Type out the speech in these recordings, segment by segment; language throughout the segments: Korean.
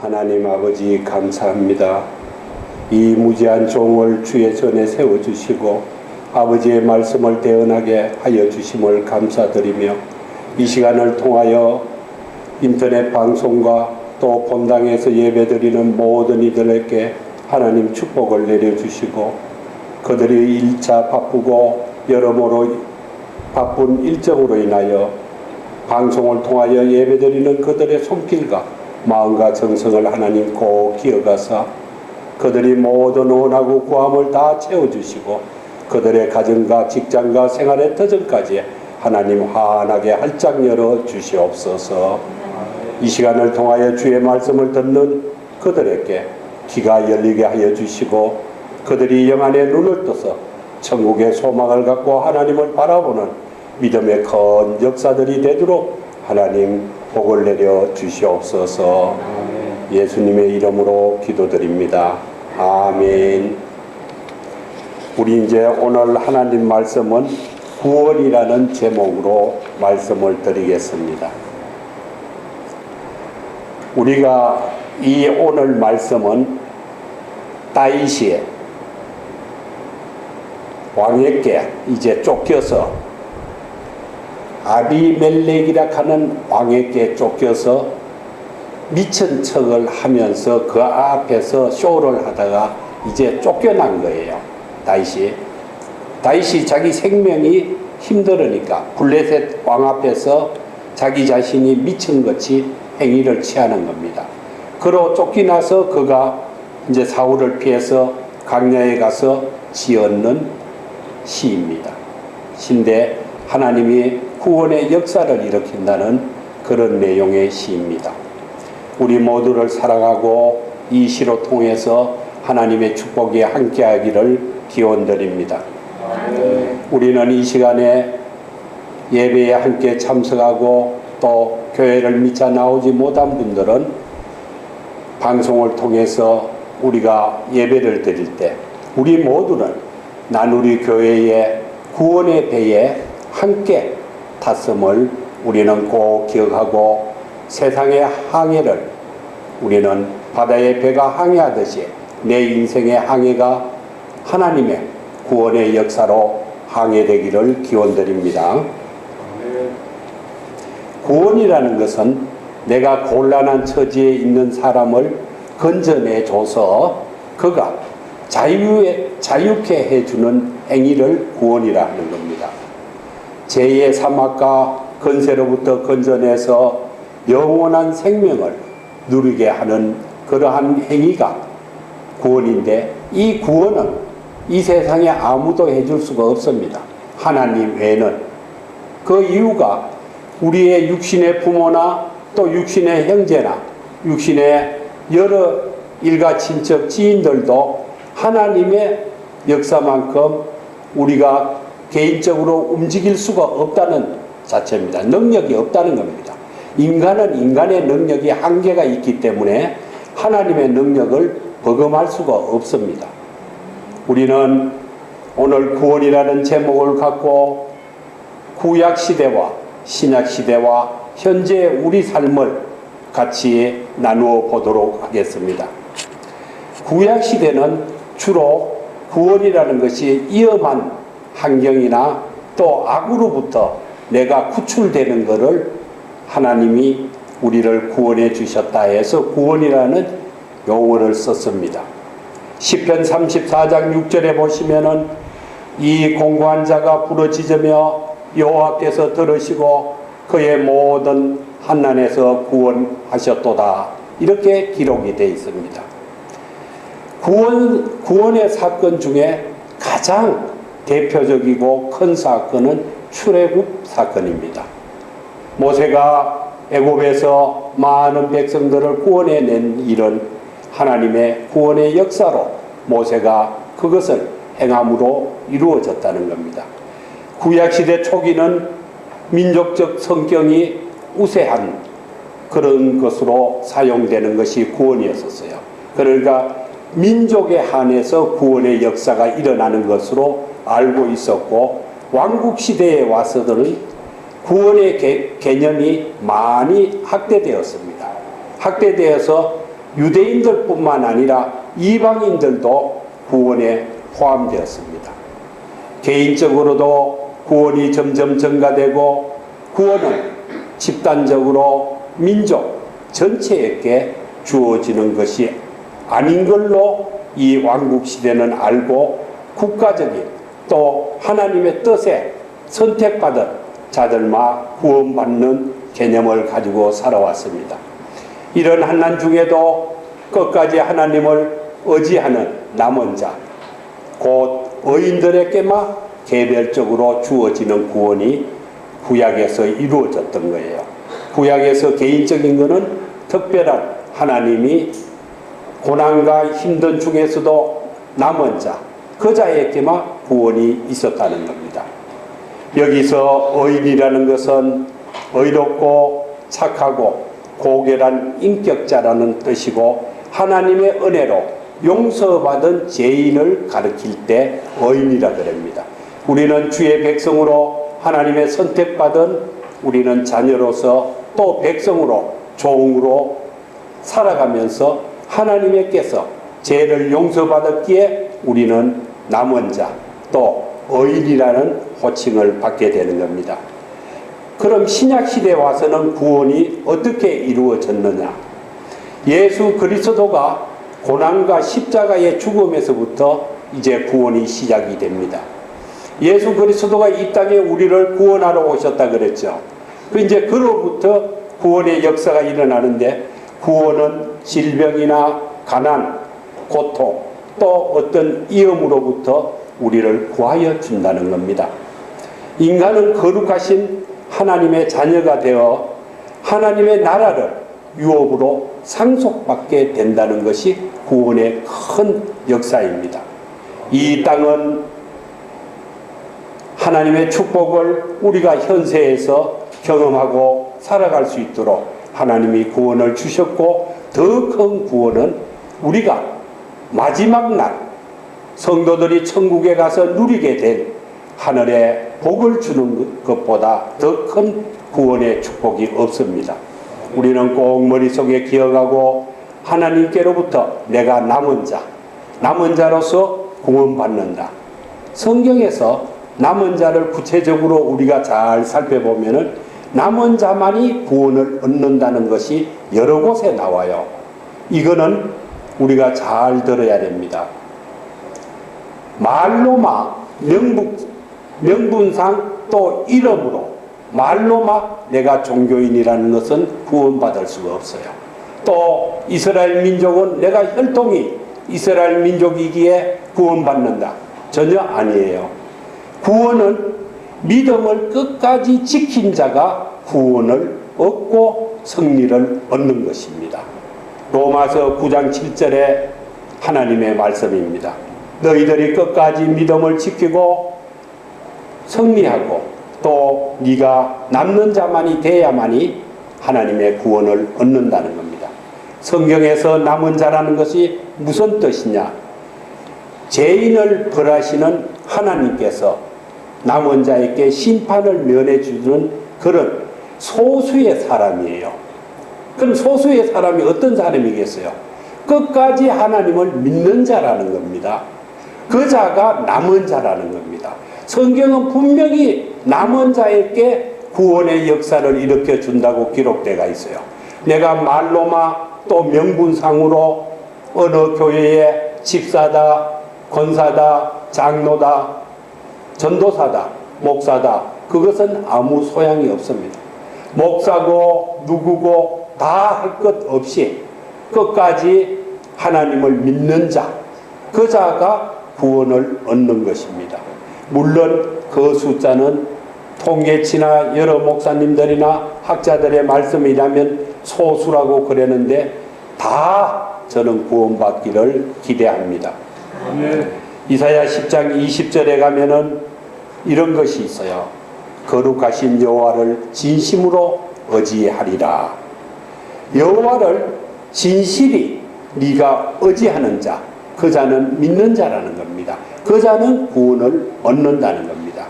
하나님 아버지 감사합니다. 이 무지한 종을 주의 전에 세워주시고 아버지의 말씀을 대언하게 하여 주심을 감사드리며 이 시간을 통하여 인터넷 방송과 또 본당에서 예배드리는 모든 이들에게 하나님 축복을 내려주시고 그들이 일차 바쁘고 여러모로 바쁜 일정으로 인하여 방송을 통하여 예배드리는 그들의 손길과 마음과 정성을 하나님 꼭 기억하사 그들이 모든 원하고 구함을 다 채워주시고 그들의 가정과 직장과 생활의 터전까지 하나님 환하게 활짝 열어 주시옵소서. 이 시간을 통하여 주의 말씀을 듣는 그들에게 귀가 열리게 하여 주시고 그들이 영안의 눈을 떠서 천국의 소망을 갖고 하나님을 바라보는 믿음의 큰 역사들이 되도록 하나님 복을 내려 주시옵소서. 예수님의 이름으로 기도드립니다. 아멘. 우리 이제 오늘 하나님 말씀은 구원이라는 제목으로 말씀을 드리겠습니다. 우리가 이 오늘 말씀은 다윗이 왕에게 이제 쫓겨서 아비멜렉이라 하는 왕에게 쫓겨서 미친 척을 하면서 그 앞에서 쇼를 하다가 이제 쫓겨난 거예요. 다윗이 자기 생명이 힘들으니까 블레셋 왕 앞에서 자기 자신이 미친 것이 행위를 취하는 겁니다. 그로 쫓겨나서 그가 이제 사울을 피해서 광야에 가서 지었는 시입니다. 시인데 하나님이 구원의 역사를 일으킨다는 그런 내용의 시입니다. 우리 모두를 사랑하고 이 시로 통해서 하나님의 축복이 함께하기를 기원드립니다. 우리는 이 시간에 예배에 함께 참석하고 또 교회를 미처 나오지 못한 분들은 방송을 통해서 우리가 예배를 드릴 때 우리 모두는 나누리 교회의 구원의 배에 함께 탔음을 우리는 꼭 기억하고 세상의 항해를 우리는 바다의 배가 항해하듯이 내 인생의 항해가 하나님의 구원의 역사로 항해되기를 기원드립니다. 구원이라는 것은 내가 곤란한 처지에 있는 사람을 건져내줘서 그가 자유케 해주는 행위를 구원이라 하는 겁니다. 죄의 사막과 건세로부터 건져내서 영원한 생명을 누리게 하는 그러한 행위가 구원인데 이 구원은 이 세상에 아무도 해줄 수가 없습니다. 하나님 외에는. 그 이유가 우리의 육신의 부모나 또 육신의 형제나 육신의 여러 일가 친척 지인들도 하나님의 역사만큼 우리가 개인적으로 움직일 수가 없다는 자체입니다. 능력이 없다는 겁니다. 인간은 인간의 능력이 한계가 있기 때문에 하나님의 능력을 버금할 수가 없습니다. 우리는 오늘 구원이라는 제목을 갖고 구약시대와 신약시대와 현재 우리 삶을 같이 나누어 보도록 하겠습니다. 구약시대는 주로 구원이라는 것이 위험한 환경이나 또 악으로부터 내가 구출되는 것을 하나님이 우리를 구원해 주셨다 해서 구원이라는 용어를 썼습니다. 시편 34장 6절에 보시면은 이 공고한 자가 부르짖으며 여호와께서 들으시고 그의 모든 환난에서 구원하셨도다. 이렇게 기록이 되어 있습니다. 구원의 사건 중에 가장 대표적이고 큰 사건은 출애굽 사건입니다. 모세가 애굽에서 많은 백성들을 구원해낸 일은 하나님의 구원의 역사로 모세가 그것을 행함으로 이루어졌다는 겁니다. 구약시대 초기는 민족적 성격이 우세한 그런 것으로 사용되는 것이 구원이었었어요. 그러니까 민족에 한해서 구원의 역사가 일어나는 것으로 알고 있었고 왕국시대에 와서들은 구원의 개념이 많이 확대되었습니다. 확대되어서 유대인들뿐만 아니라 이방인들도 구원에 포함되었습니다. 개인적으로도 구원이 점점 증가되고 구원은 집단적으로 민족 전체에게 주어지는 것이 아닌 걸로 이 왕국시대는 알고 국가적인 또 하나님의 뜻에 선택받은 자들만 구원받는 개념을 가지고 살아왔습니다. 이런 한난 중에도 끝까지 하나님을 의지하는 남은 자, 곧 의인들에게만 개별적으로 주어지는 구원이 구약에서 이루어졌던 거예요. 구약에서 개인적인 것은 특별한 하나님이 고난과 힘든 중에서도 남은 자, 그 자에게만 구원이 있었다는 겁니다. 여기서 의인이라는 것은 의롭고 착하고 고결한 인격자라는 뜻이고 하나님의 은혜로 용서받은 죄인을 가리킬 때 의인이라 그럽니다. 우리는 주의 백성으로 하나님의 선택받은 우리는 자녀로서 또 백성으로 종으로 살아가면서 하나님께서 죄를 용서받았기에 우리는 남은 자 또 의인이라는 호칭을 받게 되는 겁니다. 그럼 신약시대에 와서는 구원이 어떻게 이루어졌느냐? 예수 그리스도가 고난과 십자가의 죽음에서부터 이제 구원이 시작이 됩니다. 예수 그리스도가 이 땅에 우리를 구원하러 오셨다 그랬죠. 이제 그로부터 구원의 역사가 일어나는데 구원은 질병이나 가난, 고통, 또 어떤 위험으로부터 우리를 구하여 준다는 겁니다. 인간은 거룩하신 하나님의 자녀가 되어 하나님의 나라를 유업으로 상속받게 된다는 것이 구원의 큰 역사입니다. 이 땅은 하나님의 축복을 우리가 현세에서 경험하고 살아갈 수 있도록 하나님이 구원을 주셨고 더 큰 구원은 우리가 마지막 날 성도들이 천국에 가서 누리게 된 하늘의 복을 주는 것보다 더 큰 구원의 축복이 없습니다. 우리는 꼭 머릿속에 기억하고 하나님께로부터 내가 남은 자로서 구원받는다. 성경에서 남은 자를 구체적으로 우리가 잘 살펴보면은 남은 자만이 구원을 얻는다는 것이 여러 곳에 나와요. 이거는 우리가 잘 들어야 됩니다. 말로만 명분상 또 이름으로 말로만 내가 종교인이라는 것은 구원받을 수가 없어요. 또 이스라엘 민족은 내가 혈통이 이스라엘 민족이기에 구원받는다. 전혀 아니에요. 구원은 믿음을 끝까지 지킨 자가 구원을 얻고 승리를 얻는 것입니다. 로마서 9장 7절에 하나님의 말씀입니다. 너희들이 끝까지 믿음을 지키고 승리하고 또 네가 남는 자만이 돼야만이 하나님의 구원을 얻는다는 겁니다. 성경에서 남은 자라는 것이 무슨 뜻이냐? 죄인을 벌하시는 하나님께서 남은 자에게 심판을 면해주는 그런 소수의 사람이에요. 그럼 소수의 사람이 어떤 사람이겠어요? 끝까지 하나님을 믿는 자라는 겁니다. 그 자가 남은 자라는 겁니다. 성경은 분명히 남은 자에게 구원의 역사를 일으켜 준다고 기록되어 있어요. 내가 말로만 또 명분상으로 어느 교회의 집사다, 권사다, 장로다, 전도사다, 목사다, 그것은 아무 소양이 없습니다. 목사고 누구고 다 할 것 없이 끝까지 하나님을 믿는 자, 그 자가 구원을 얻는 것입니다. 물론 그 숫자는 통계치나 여러 목사님들이나 학자들의 말씀이라면 소수라고 그랬는데 다 저는 구원받기를 기대합니다. 이사야 10장 20절에 가면은 이런 것이 있어요. 거룩하신 여호와를 진심으로 의지하리라. 여호와를 진실이 네가 의지하는 자, 그 자는 믿는 자라는 겁니다. 그 자는 구원을 얻는다는 겁니다.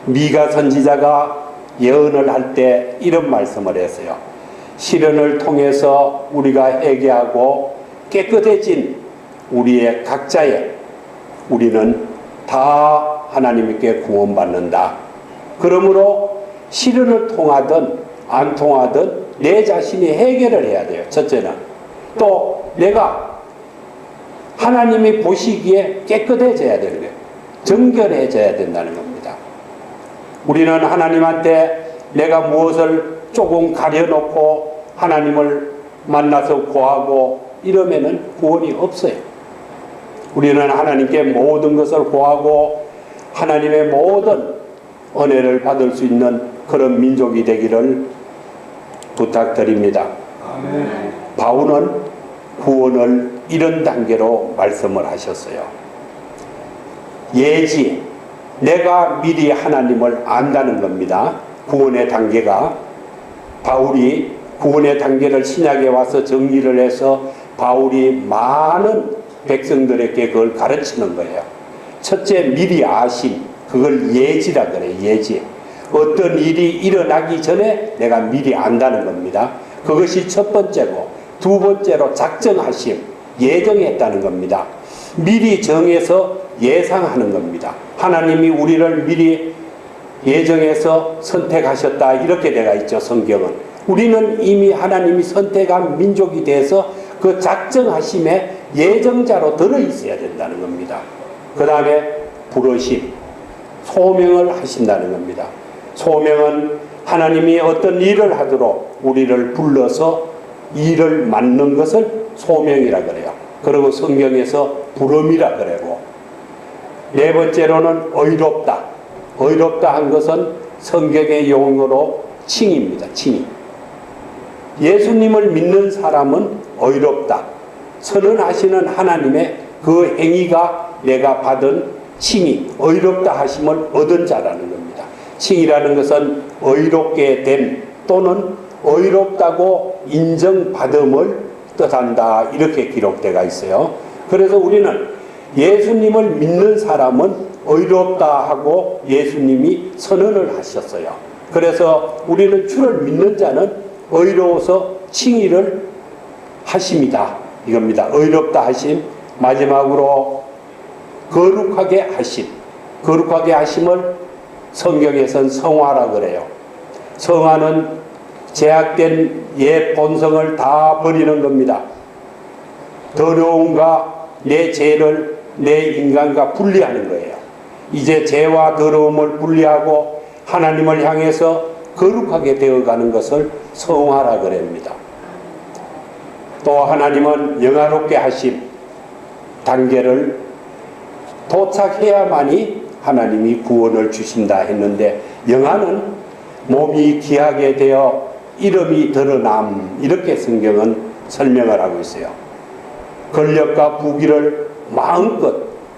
미가 선지자가 예언을 할 때 이런 말씀을 했어요. 시련을 통해서 우리가 회개하고 깨끗해진 우리의 각자의 우리는 다 하나님께 구원받는다. 그러므로 시련을 통하든 안 통하든 내 자신이 해결을 해야 돼요. 첫째는. 또 내가 하나님이 보시기에 깨끗해져야 되는 거예요. 정결해져야 된다는 겁니다. 우리는 하나님한테 내가 무엇을 조금 가려놓고 하나님을 만나서 구하고 이러면은 구원이 없어요. 우리는 하나님께 모든 것을 구하고 하나님의 모든 은혜를 받을 수 있는 그런 민족이 되기를 부탁드립니다. 아멘. 바울은 구원을 이런 단계로 말씀을 하셨어요. 예지, 내가 미리 하나님을 안다는 겁니다. 구원의 단계가. 바울이 구원의 단계를 신약에 와서 정리를 해서 바울이 많은 백성들에게 그걸 가르치는 거예요. 첫째, 미리 아심. 그걸 예지라 그래요. 예지. 어떤 일이 일어나기 전에 내가 미리 안다는 겁니다. 그것이 첫 번째고, 두 번째로 작정하심. 예정했다는 겁니다. 미리 정해서 예상하는 겁니다. 하나님이 우리를 미리 예정해서 선택하셨다. 이렇게 되어 있죠. 성경은. 우리는 이미 하나님이 선택한 민족이 돼서 그 작정하심에 예정자로 들어있어야 된다는 겁니다. 그 다음에 부르심, 소명을 하신다는 겁니다. 소명은 하나님이 어떤 일을 하도록 우리를 불러서 일을 맡는 것을 소명이라 그래요. 그리고 성경에서 부름이라 그러고, 네 번째로는 의롭다. 의롭다 한 것은 성경의 용어로 칭입니다. 칭. 예수님을 믿는 사람은 의롭다. 선언하시는 하나님의 그 행위가 내가 받은 칭이 의롭다 하심을 얻은 자라는 겁니다. 칭이라는 것은 의롭게 됨 또는 의롭다고 인정받음을 뜻한다. 이렇게 기록되어 있어요. 그래서 우리는 예수님을 믿는 사람은 의롭다 하고 예수님이 선언을 하셨어요. 그래서 우리는 주를 믿는 자는 의로워서 칭의를 하심이다. 이겁니다. 의롭다 하심. 마지막으로 거룩하게 하심. 거룩하게 하심을 성경에선 성화라 그래요. 성화는 제약된 옛 본성을 다 버리는 겁니다. 더러움과 내 죄를 내 인간과 분리하는 거예요. 이제 죄와 더러움을 분리하고 하나님을 향해서 거룩하게 되어가는 것을 성화라 그럽니다. 또 하나님은 영화롭게 하심 단계를 도착해야만이 하나님이 구원을 주신다 했는데, 영화는 몸이 귀하게 되어 이름이 드러남, 이렇게 성경은 설명을 하고 있어요. 권력과 부귀를 마음껏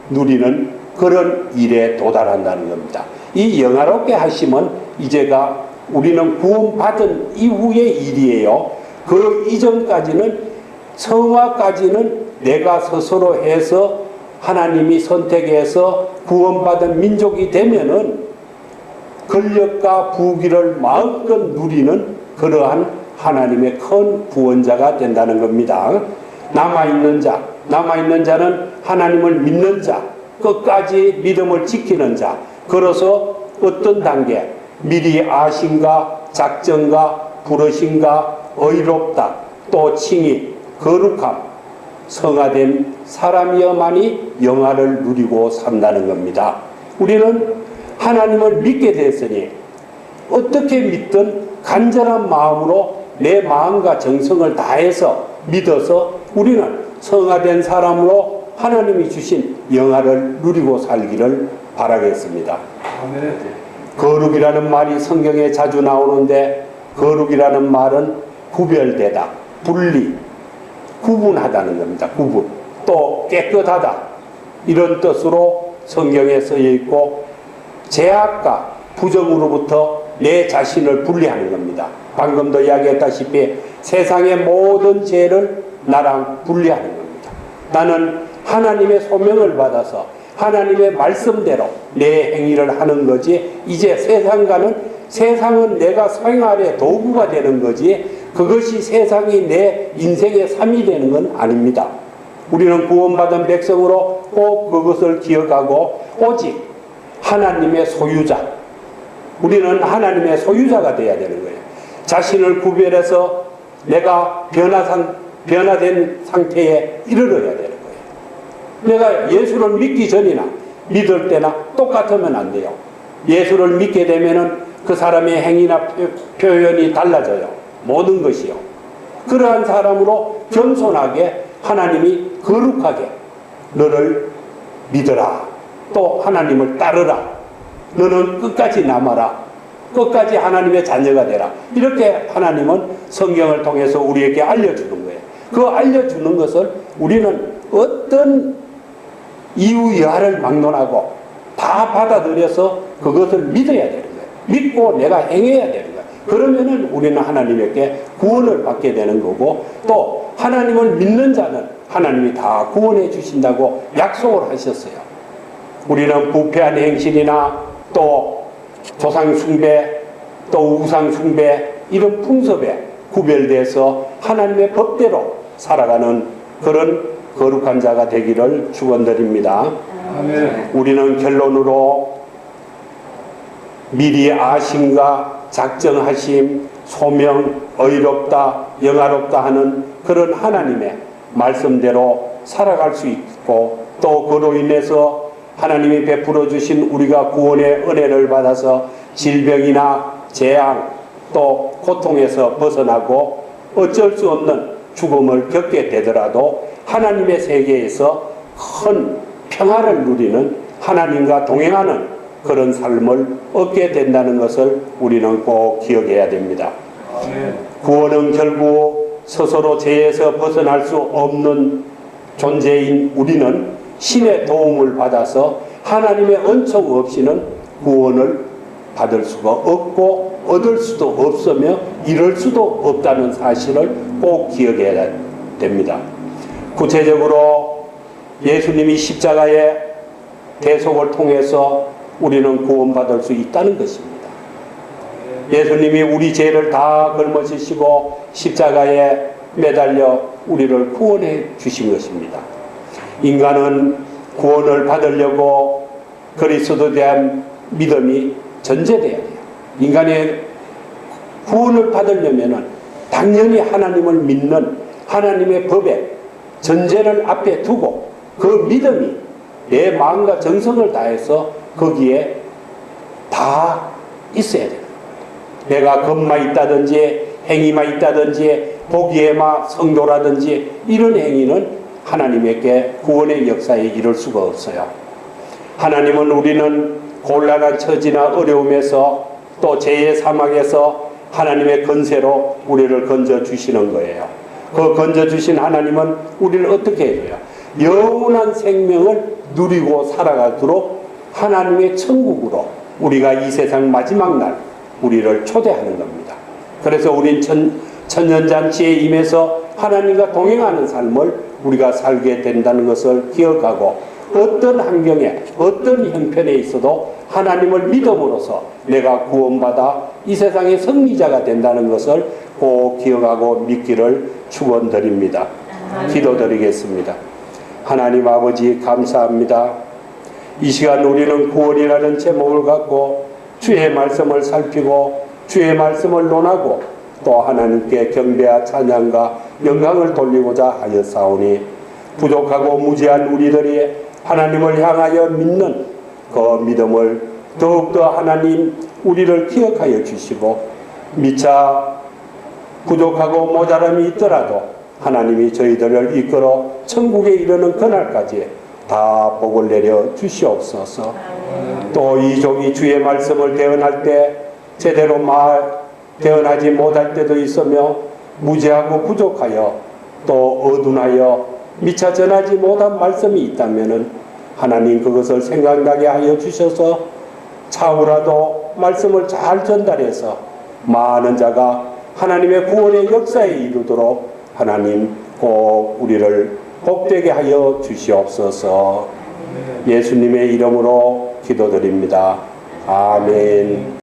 누리는 그런 일에 도달한다는 겁니다. 이 영화롭게 하심은 이제가 우리는 구원받은 이후의 일이에요. 그 이전까지는, 성화까지는 내가 스스로 해서 하나님이 선택해서 구원받은 민족이 되면은 권력과 부귀를 마음껏 누리는 그러한 하나님의 큰 구원자가 된다는 겁니다. 남아있는 자는 하나님을 믿는 자, 끝까지 믿음을 지키는 자. 그래서 어떤 단계, 미리 아심과 작정과 부르심과 의롭다, 또 칭의, 거룩함, 성화된 사람이어만이 영화를 누리고 산다는 겁니다. 우리는 하나님을 믿게 됐으니 어떻게 믿든 간절한 마음으로 내 마음과 정성을 다해서 믿어서 우리는 성화된 사람으로 하나님이 주신 영화를 누리고 살기를 바라겠습니다. 아멘. 거룩이라는 말이 성경에 자주 나오는데, 거룩이라는 말은 구별되다, 분리, 구분하다는 겁니다. 구분. 또 깨끗하다, 이런 뜻으로 성경에 쓰여 있고, 죄악과 부정으로부터 내 자신을 분리하는 겁니다. 방금도 이야기했다시피 세상의 모든 죄를 나랑 분리하는 겁니다. 나는 하나님의 소명을 받아서 하나님의 말씀대로 내 행위를 하는 거지, 이제 세상은 내가 생활의 도구가 되는 거지, 그것이 세상이 내 인생의 삶이 되는 건 아닙니다. 우리는 구원받은 백성으로 꼭 그것을 기억하고 오직 하나님의 소유자, 우리는 하나님의 소유자가 되어야 되는 거예요. 자신을 구별해서 내가 변화된 상태에 이르러야 되는 거예요. 내가 예수를 믿기 전이나 믿을 때나 똑같으면 안 돼요. 예수를 믿게 되면은 그 사람의 행위나 표현이 달라져요. 모든 것이요. 그러한 사람으로 겸손하게 하나님이 거룩하게 너를 믿어라. 또 하나님을 따르라. 너는 끝까지 남아라. 끝까지 하나님의 자녀가 되라. 이렇게 하나님은 성경을 통해서 우리에게 알려주는 거예요. 그 알려주는 것을 우리는 어떤 이유 여하를 막론하고 다 받아들여서 그것을 믿어야 되는 거예요. 믿고 내가 행해야 되는 거예요. 그러면은 우리는 하나님에게 구원을 받게 되는 거고, 또 하나님을 믿는 자는 하나님이 다 구원해 주신다고 약속을 하셨어요. 우리는 부패한 행실이나 또 조상 숭배, 또 우상 숭배, 이런 풍습에 구별돼서 하나님의 법대로 살아가는 그런 거룩한 자가 되기를 축원드립니다. 아멘. 우리는 결론으로 미리 아심과 작정하심, 소명, 의롭다, 영화롭다 하는 그런 하나님의 말씀대로 살아갈 수 있고, 또 그로 인해서 하나님이 베풀어 주신 우리가 구원의 은혜를 받아서 질병이나 재앙 또 고통에서 벗어나고 어쩔 수 없는 죽음을 겪게 되더라도 하나님의 세계에서 큰 평화를 누리는, 하나님과 동행하는 그런 삶을 얻게 된다는 것을 우리는 꼭 기억해야 됩니다. 구원은 결국 스스로 죄에서 벗어날 수 없는 존재인 우리는 신의 도움을 받아서 하나님의 은총 없이는 구원을 받을 수가 없고 얻을 수도 없으며 이룰 수도 없다는 사실을 꼭 기억해야 됩니다. 구체적으로 예수님이 십자가의 대속을 통해서 우리는 구원받을 수 있다는 것입니다. 예수님이 우리 죄를 다 걸머지시고 십자가에 매달려 우리를 구원해 주신 것입니다. 인간은 구원을 받으려고 그리스도에 대한 믿음이 전제되어야 돼요. 인간의 구원을 받으려면 당연히 하나님을 믿는 하나님의 법에 전제를 앞에 두고 그 믿음이 내 마음과 정성을 다해서 거기에 다 있어야 돼요. 내가 겁만 있다든지 행위만 있다든지 보기에만 성도라든지 이런 행위는 하나님에게 구원의 역사에 이를 수가 없어요. 하나님은 우리는 곤란한 처지나 어려움에서 또 죄의 사막에서 하나님의 건세로 우리를 건져주시는 거예요. 그 건져주신 하나님은 우리를 어떻게 해줘요? 영원한 생명을 누리고 살아가도록 하나님의 천국으로 우리가 이 세상 마지막 날 우리를 초대하는 겁니다. 그래서 우린 천년잔치에 임해서 하나님과 동행하는 삶을 우리가 살게 된다는 것을 기억하고, 어떤 환경에 어떤 형편에 있어도 하나님을 믿음으로써 내가 구원받아 이 세상의 승리자가 된다는 것을 꼭 기억하고 믿기를 축원드립니다. 기도드리겠습니다. 하나님 아버지 감사합니다. 이 시간 우리는 구원이라는 제목을 갖고 주의 말씀을 살피고 주의 말씀을 논하고 또 하나님께 경배와 찬양과 영광을 돌리고자 하였사오니, 부족하고 무지한 우리들이 하나님을 향하여 믿는 그 믿음을 더욱더 하나님 우리를 기억하여 주시고, 미처 부족하고 모자람이 있더라도 하나님이 저희들을 이끌어 천국에 이르는 그날까지 다 복을 내려 주시옵소서. 또 이 종이 주의 말씀을 대언할 때 제대로 대언하지 못할 때도 있으며 무지하고 부족하여 또 어둔하여 미처 전하지 못한 말씀이 있다면은 하나님 그것을 생각나게 하여 주셔서 차후라도 말씀을 잘 전달해서 많은 자가 하나님의 구원의 역사에 이르도록 하나님 꼭 우리를 복되게 하여 주시옵소서. 예수님의 이름으로 기도드립니다. 아멘.